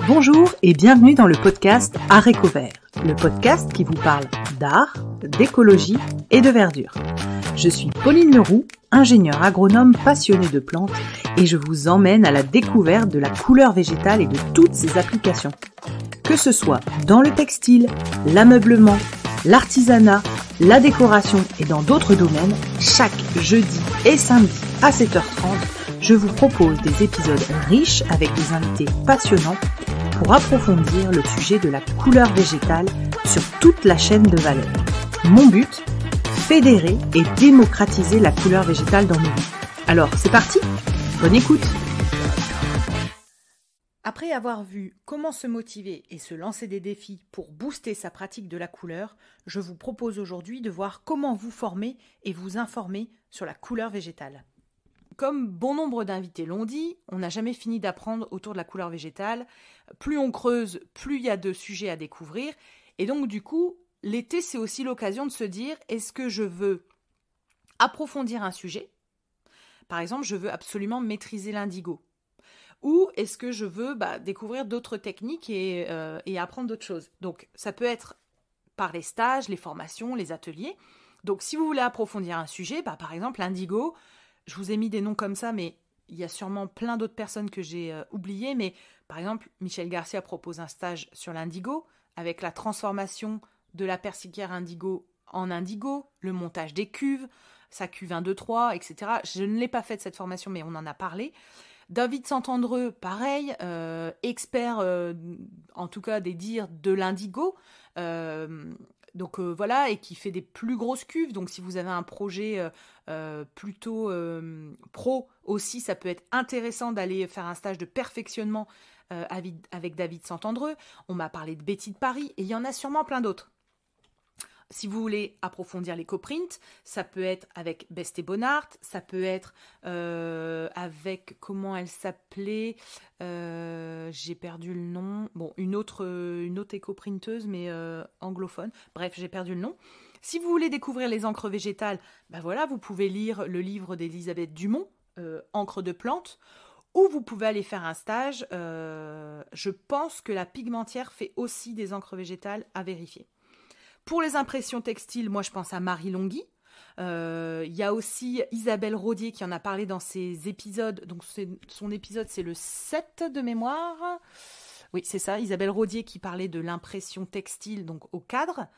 Bonjour et bienvenue dans le podcast Haricots Verts, le podcast qui vous parle d'art, d'écologie et de verdure. Je suis Pauline Leroux, ingénieure agronome passionnée de plantes et je vous emmène à la découverte de la couleur végétale et de toutes ses applications. Que ce soit dans le textile, l'ameublement, l'artisanat, la décoration et dans d'autres domaines, chaque jeudi et samedi à 7h30, je vous propose des épisodes riches avec des invités passionnants pour approfondir le sujet de la couleur végétale sur toute la chaîne de valeur. Mon but, fédérer et démocratiser la couleur végétale dans nos vies. Alors, c'est parti, bonne écoute. Après avoir vu comment se motiver et se lancer des défis pour booster sa pratique de la couleur, je vous propose aujourd'hui de voir comment vous former et vous informer sur la couleur végétale. Comme bon nombre d'invités l'ont dit, on n'a jamais fini d'apprendre autour de la couleur végétale. Plus on creuse, plus il y a de sujets à découvrir. Et donc du coup, l'été, c'est aussi l'occasion de se dire, est-ce que je veux approfondir un sujet ? Par exemple, je veux absolument maîtriser l'indigo. Ou est-ce que je veux découvrir d'autres techniques et apprendre d'autres choses ? Donc ça peut être par les stages, les formations, les ateliers. Donc si vous voulez approfondir un sujet, par exemple l'indigo, je vous ai mis des noms comme ça, mais il y a sûrement plein d'autres personnes que j'ai oubliées. Mais par exemple, Michel Garcia propose un stage sur l'indigo, avec la transformation de la persicaire indigo en indigo, le montage des cuves, sa cuve 1, 2, 3, etc. Je ne l'ai pas faite cette formation, mais on en a parlé. David Santandreux, pareil, expert en tout cas des dires de l'indigo. Voilà, et qui fait des plus grosses cuves. Donc si vous avez un projet plutôt pro aussi, ça peut être intéressant d'aller faire un stage de perfectionnement avec David Santandreux. On m'a parlé de Betty de Paris, et il y en a sûrement plein d'autres. Si vous voulez approfondir l'éco-print, ça peut être avec Beste Bonnard, ça peut être avec, comment elle s'appelait, j'ai perdu le nom, bon, une autre éco-printeuse, mais anglophone, bref, j'ai perdu le nom. Si vous voulez découvrir les encres végétales, vous pouvez lire le livre d'Elisabeth Dumont, Encre de plante, ou vous pouvez aller faire un stage. Je pense que la Pigmentière fait aussi des encres végétales à vérifier. Pour les impressions textiles, moi je pense à Marie Longhi. Il y a aussi Isabelle Rodier qui en a parlé dans ses épisodes. Donc son épisode, c'est le 7 de mémoire. Oui, c'est ça, Isabelle Rodier qui parlait de l'impression textile, donc au cadre.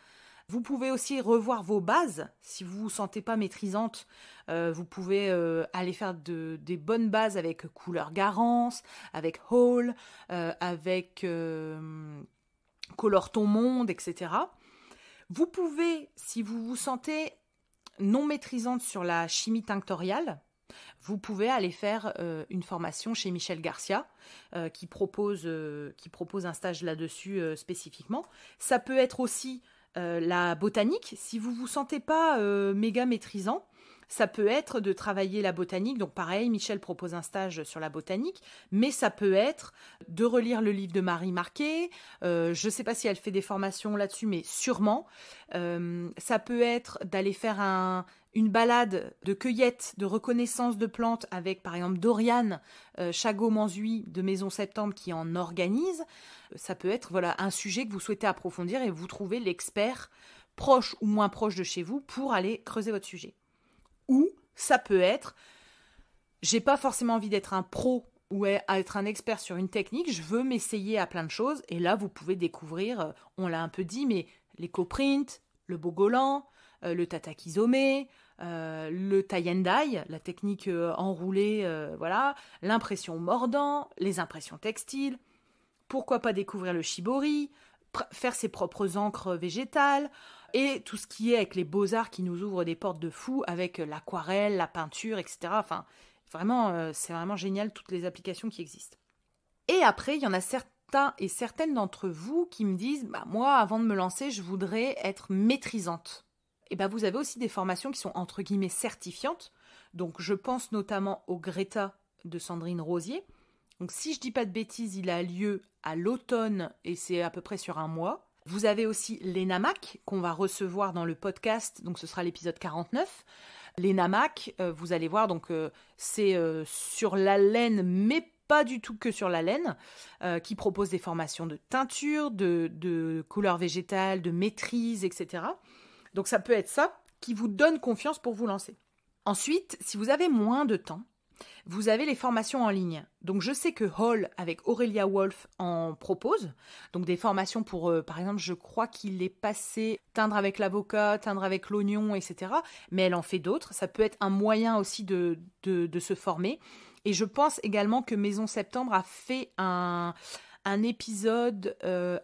Vous pouvez aussi revoir vos bases. Si vous ne vous sentez pas maîtrisante, vous pouvez aller faire des bonnes bases avec Couleur Garance, avec Hall, avec Colore ton monde, etc. Vous pouvez, si vous vous sentez non maîtrisante sur la chimie tinctoriale, vous pouvez aller faire une formation chez Michel Garcia qui propose un stage là-dessus spécifiquement. Ça peut être aussi la botanique. Si vous ne vous sentez pas méga maîtrisant, ça peut être de travailler la botanique. Donc pareil, Michel propose un stage sur la botanique, mais ça peut être de relire le livre de Marie Marquet. Je ne sais pas si elle fait des formations là-dessus, mais sûrement. Ça peut être d'aller faire une balade de cueillette, de reconnaissance de plantes avec, par exemple, Doriane Chagot-Manzuy de Maison Septembre qui en organise. Ça peut être un sujet que vous souhaitez approfondir et vous trouvez l'expert proche ou moins proche de chez vous pour aller creuser votre sujet. Ou ça peut être, j'ai pas forcément envie d'être un pro ou être un expert sur une technique, je veux m'essayer à plein de choses. Et là, vous pouvez découvrir, on l'a un peu dit, mais l'éco-print, le bogolan, le tatakizome, le tie and dye, la technique enroulée, l'impression mordant, les impressions textiles. Pourquoi pas découvrir le shibori, faire ses propres encres végétales, et tout ce qui est avec les beaux-arts qui nous ouvrent des portes de fou, avec l'aquarelle, la peinture, etc. Enfin, vraiment, c'est vraiment génial, toutes les applications qui existent. Et après, il y en a certains et certaines d'entre vous qui me disent « Moi, avant de me lancer, je voudrais être maîtrisante ». Et vous avez aussi des formations qui sont entre guillemets certifiantes. Donc, je pense notamment au Greta de Sandrine Rosier. Donc, si je dis pas de bêtises, il a lieu à l'automne et c'est à peu près sur un mois. Vous avez aussi l'ENAMAC qu'on va recevoir dans le podcast, donc ce sera l'épisode 49. L'ENAMAC, vous allez voir, donc c'est sur la laine, mais pas du tout que sur la laine, qui propose des formations de teinture, de couleurs végétales, de maîtrise, etc. Donc ça peut être ça qui vous donne confiance pour vous lancer. Ensuite, si vous avez moins de temps, vous avez les formations en ligne. Donc je sais que Hall avec Aurélia Wolf en propose. Donc des formations pour, par exemple, je crois qu'il est passé teindre avec l'avocat, teindre avec l'oignon, etc. Mais elle en fait d'autres. Ça peut être un moyen aussi de se former. Et je pense également que Maison Septembre a fait un épisode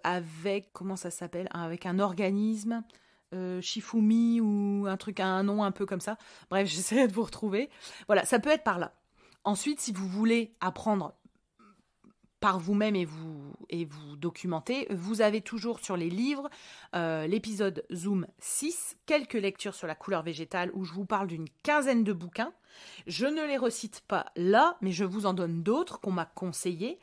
avec, comment ça s'appelle, avec un organisme, Shifumi ou un truc, un nom un peu comme ça. Bref, j'essaierai de vous retrouver. Voilà, ça peut être par là. Ensuite, si vous voulez apprendre par vous-même et vous documenter, vous avez toujours sur les livres l'épisode Zoom 6, quelques lectures sur la couleur végétale où je vous parle d'une quinzaine de bouquins. Je ne les recite pas là, mais je vous en donne d'autres qu'on m'a conseillés.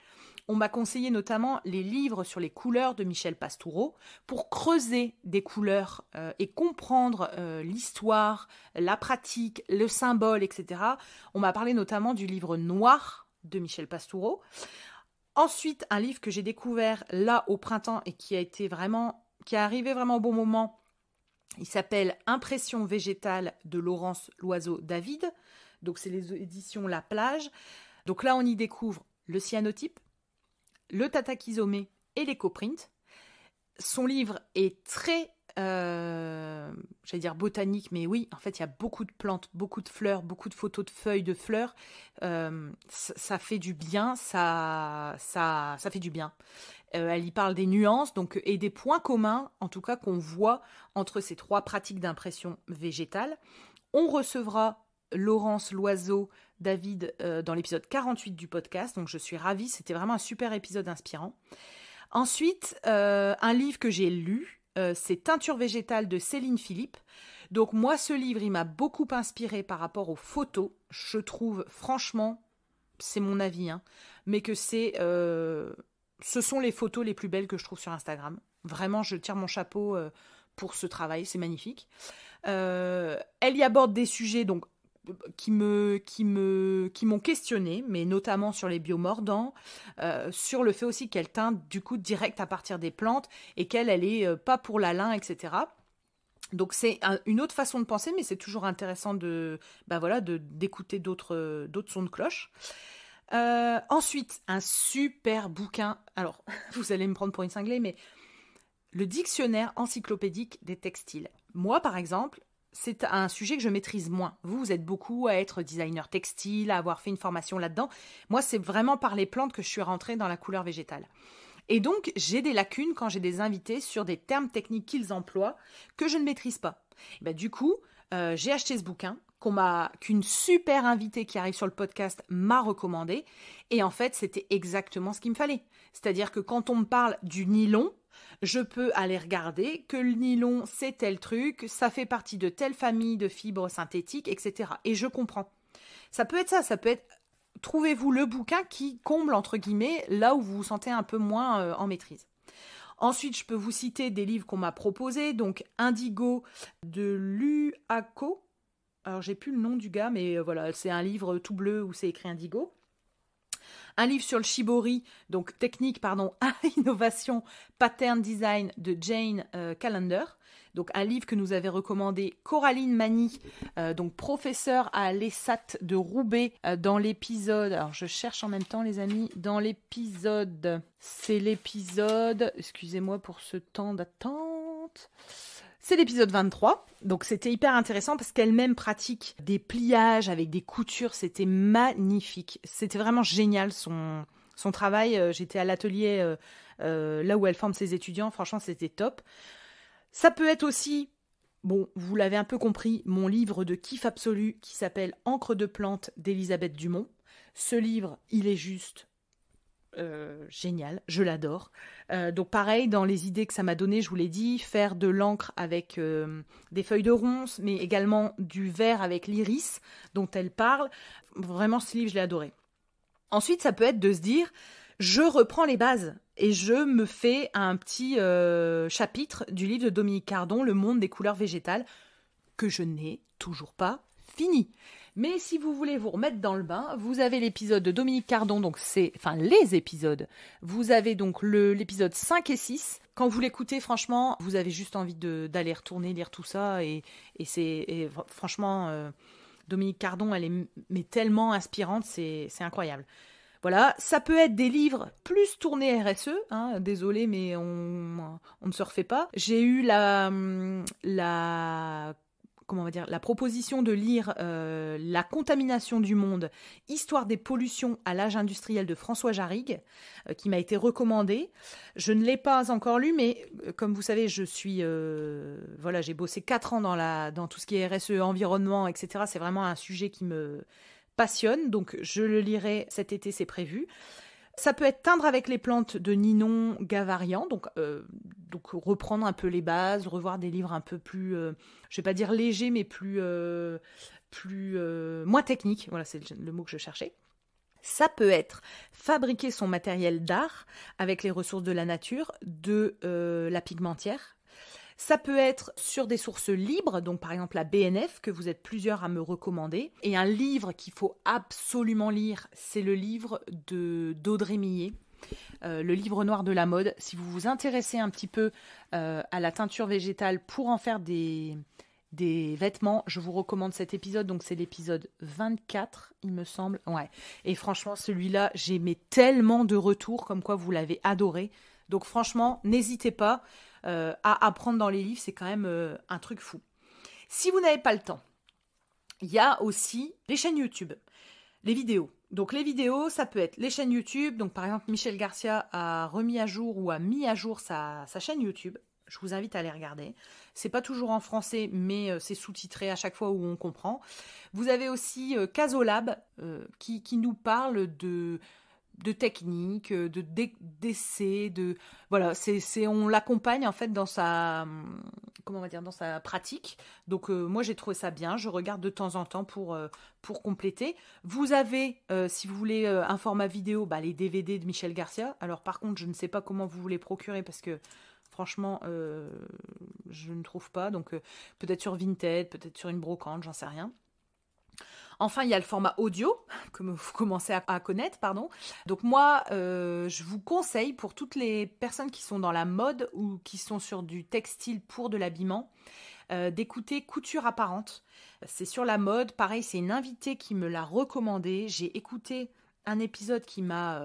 On m'a conseillé notamment les livres sur les couleurs de Michel Pastoureau pour creuser des couleurs et comprendre l'histoire, la pratique, le symbole, etc. On m'a parlé notamment du livre Noir de Michel Pastoureau. Ensuite, un livre que j'ai découvert là au printemps et qui est arrivé vraiment au bon moment. Il s'appelle Impression végétale de Laurence Loiseau-David. Donc c'est les éditions La Plage. Donc là, on y découvre le cyanotype, le tatakizomé et l'éco-print. Son livre est très, j'allais dire botanique, mais oui, en fait, il y a beaucoup de plantes, beaucoup de fleurs, beaucoup de photos de feuilles de fleurs. Ça fait du bien, ça fait du bien. Elle y parle des nuances et des points communs, en tout cas, qu'on voit entre ces trois pratiques d'impression végétale. On recevra Laurence Loiseau-David dans l'épisode 48 du podcast, donc je suis ravie, c'était vraiment un super épisode inspirant. Ensuite, un livre que j'ai lu, c'est Teinture végétale de Céline Philippe. Donc moi, ce livre, il m'a beaucoup inspiré par rapport aux photos. Je trouve, franchement, c'est mon avis, mais que ce sont les photos les plus belles que je trouve sur Instagram. Vraiment, je tire mon chapeau pour ce travail, c'est magnifique. Elle y aborde des sujets donc qui m'ont questionné, mais notamment sur les biomordants, sur le fait aussi qu'elle teint du coup direct à partir des plantes et qu'elle est pas pour la lin, etc. Donc c'est une autre façon de penser, mais c'est toujours intéressant d'écouter d'autres sons de cloche. Ensuite, un super bouquin. Alors, vous allez me prendre pour une cinglée, mais le dictionnaire encyclopédique des textiles. Moi, par exemple, c'est un sujet que je maîtrise moins. Vous êtes beaucoup à être designer textile, à avoir fait une formation là-dedans. Moi, c'est vraiment par les plantes que je suis rentrée dans la couleur végétale. Et donc, j'ai des lacunes quand j'ai des invités sur des termes techniques qu'ils emploient que je ne maîtrise pas. Du coup, j'ai acheté ce bouquin qu'une super invitée qui arrive sur le podcast m'a recommandé. Et en fait, c'était exactement ce qu'il me fallait. C'est-à-dire que quand on me parle du nylon, je peux aller regarder que le nylon, c'est tel truc, ça fait partie de telle famille de fibres synthétiques, etc. Et je comprends. Ça peut être ça peut être, trouvez-vous le bouquin qui comble, entre guillemets, là où vous vous sentez un peu moins en maîtrise. Ensuite, je peux vous citer des livres qu'on m'a proposés, donc Indigo de Luaco. Alors, j'ai plus le nom du gars, mais voilà, c'est un livre tout bleu où c'est écrit Indigo. Un livre sur le shibori, donc technique, à innovation, pattern design de Jane Callender. Donc un livre que nous avait recommandé Coraline Mani, donc professeure à l'ESAT de Roubaix, dans l'épisode. Alors je cherche en même temps les amis, dans l'épisode. C'est l'épisode. Excusez-moi pour ce temps d'attente. C'est l'épisode 23, donc c'était hyper intéressant parce qu'elle-même pratique des pliages avec des coutures, c'était magnifique. C'était vraiment génial son travail. J'étais à l'atelier là où elle forme ses étudiants, franchement c'était top. Ça peut être aussi, bon, vous l'avez un peu compris, mon livre de kiff absolu qui s'appelle Encre de plante d'Elisabeth Dumont. Ce livre, il est juste génial, je l'adore. Donc pareil, dans les idées que ça m'a donné, je vous l'ai dit, faire de l'encre avec des feuilles de ronces, mais également du vert avec l'iris dont elle parle. Vraiment, ce livre, je l'ai adoré. Ensuite, ça peut être de se dire, je reprends les bases et je me fais un petit chapitre du livre de Dominique Cardon, Le monde des couleurs végétales, que je n'ai toujours pas fini. Mais si vous voulez vous remettre dans le bain, vous avez l'épisode de Dominique Cardon, donc les épisodes. Vous avez donc l'épisode 5 et 6. Quand vous l'écoutez, franchement, vous avez juste envie d'aller retourner, lire tout ça. Et franchement, Dominique Cardon, elle est tellement inspirante, c'est incroyable. Voilà, ça peut être des livres plus tournés RSE, hein, désolé, mais on ne se refait pas. J'ai eu la proposition de lire La contamination du monde, histoire des pollutions à l'âge industriel de François Jarrigue, qui m'a été recommandée. Je ne l'ai pas encore lu, mais comme vous savez, j'ai bossé 4 ans dans tout ce qui est RSE, environnement, etc. C'est vraiment un sujet qui me passionne, donc je le lirai cet été, c'est prévu. Ça peut être Teindre avec les plantes de Ninon Gavarian, donc reprendre un peu les bases, revoir des livres un peu plus, je vais pas dire légers, mais moins techniques. Voilà, c'est le mot que je cherchais. Ça peut être Fabriquer son matériel d'art avec les ressources de la nature de La Pigmentière. Ça peut être sur des sources libres, donc par exemple la BNF, que vous êtes plusieurs à me recommander. Et un livre qu'il faut absolument lire, c'est le livre d'Audrey Millet, le livre noir de la mode. Si vous vous intéressez un petit peu à la teinture végétale pour en faire des vêtements, je vous recommande cet épisode. Donc c'est l'épisode 24, il me semble. Ouais. Et franchement, celui-là, j'ai tellement de retours comme quoi vous l'avez adoré. Donc franchement, n'hésitez pas à apprendre dans les livres, c'est quand même un truc fou. Si vous n'avez pas le temps, il y a aussi les chaînes YouTube, les vidéos. Donc les vidéos, ça peut être les chaînes YouTube. Donc par exemple, Michel Garcia a remis à jour ou a mis à jour sa chaîne YouTube. Je vous invite à les regarder. C'est pas toujours en français, mais c'est sous-titré à chaque fois où on comprend. Vous avez aussi Casolab qui nous parle de techniques, d'essais, voilà, on l'accompagne en fait dans sa pratique. Donc moi j'ai trouvé ça bien, je regarde de temps en temps pour compléter. Vous avez, si vous voulez un format vidéo, les DVD de Michel Garcia. Alors par contre, je ne sais pas comment vous les procurer parce que franchement, je ne trouve pas. Donc peut-être sur Vinted, peut-être sur une brocante, j'en sais rien. Enfin, il y a le format audio, que vous commencez à connaître, pardon. Donc moi, je vous conseille, pour toutes les personnes qui sont dans la mode ou qui sont sur du textile pour de l'habillement, d'écouter Couture Apparente. C'est sur la mode. Pareil, c'est une invitée qui me l'a recommandé. J'ai écouté un épisode qui m'a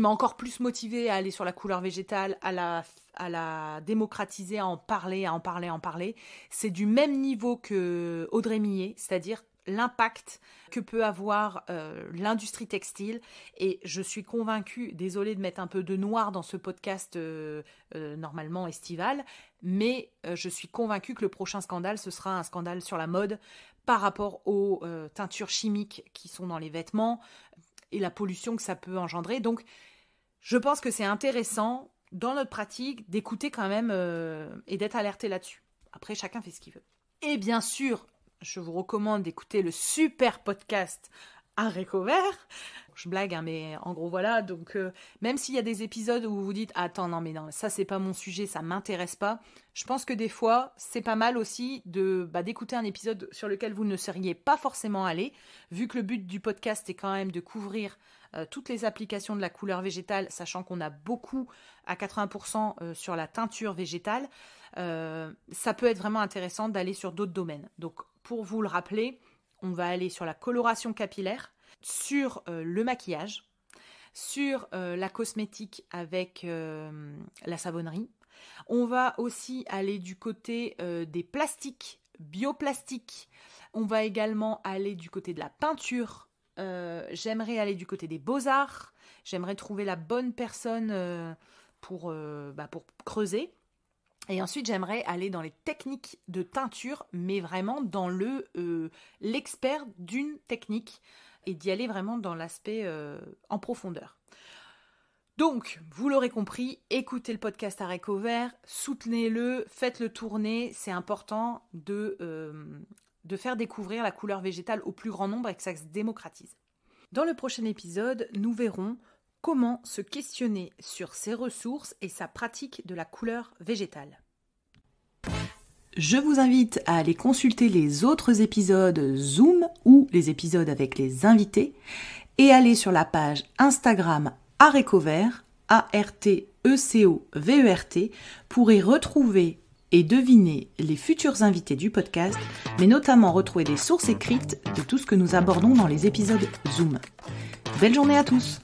encore plus motivée à aller sur la couleur végétale, à la démocratiser, à en parler. C'est du même niveau que Audrey Millet, c'est-à-dire l'impact que peut avoir l'industrie textile, et je suis convaincue, désolée de mettre un peu de noir dans ce podcast normalement estival, mais je suis convaincue que le prochain scandale, ce sera un scandale sur la mode par rapport aux teintures chimiques qui sont dans les vêtements et la pollution que ça peut engendrer. Donc je pense que c'est intéressant dans notre pratique d'écouter quand même et d'être alerté là-dessus. Après, chacun fait ce qu'il veut. Et bien sûr, je vous recommande d'écouter le super podcast Haricots Verts. Je blague, hein, mais en gros, voilà. Donc, même s'il y a des épisodes où vous vous dites « Attends, non, ça, c'est pas mon sujet, ça m'intéresse pas », je pense que des fois, c'est pas mal aussi d'écouter un épisode sur lequel vous ne seriez pas forcément allé, vu que le but du podcast est quand même de couvrir toutes les applications de la couleur végétale, sachant qu'on a beaucoup, à 80%, sur la teinture végétale. Ça peut être vraiment intéressant d'aller sur d'autres domaines. Donc, pour vous le rappeler, on va aller sur la coloration capillaire, sur le maquillage, sur la cosmétique avec la savonnerie. On va aussi aller du côté des plastiques, bioplastiques. On va également aller du côté de la peinture. J'aimerais aller du côté des beaux-arts. J'aimerais trouver la bonne personne pour creuser. Et ensuite, j'aimerais aller dans les techniques de teinture, mais vraiment dans l'expert d'une technique, et d'y aller vraiment dans l'aspect en profondeur. Donc, vous l'aurez compris, écoutez le podcast Haricots Verts, soutenez-le, faites-le tourner. C'est important de faire découvrir la couleur végétale au plus grand nombre et que ça se démocratise. Dans le prochain épisode, nous verrons comment se questionner sur ses ressources et sa pratique de la couleur végétale. Je vous invite à aller consulter les autres épisodes Zoom ou les épisodes avec les invités et aller sur la page Instagram Artecovert, ARTECOVERT, pour y retrouver et deviner les futurs invités du podcast, mais notamment retrouver des sources écrites de tout ce que nous abordons dans les épisodes Zoom. Belle journée à tous!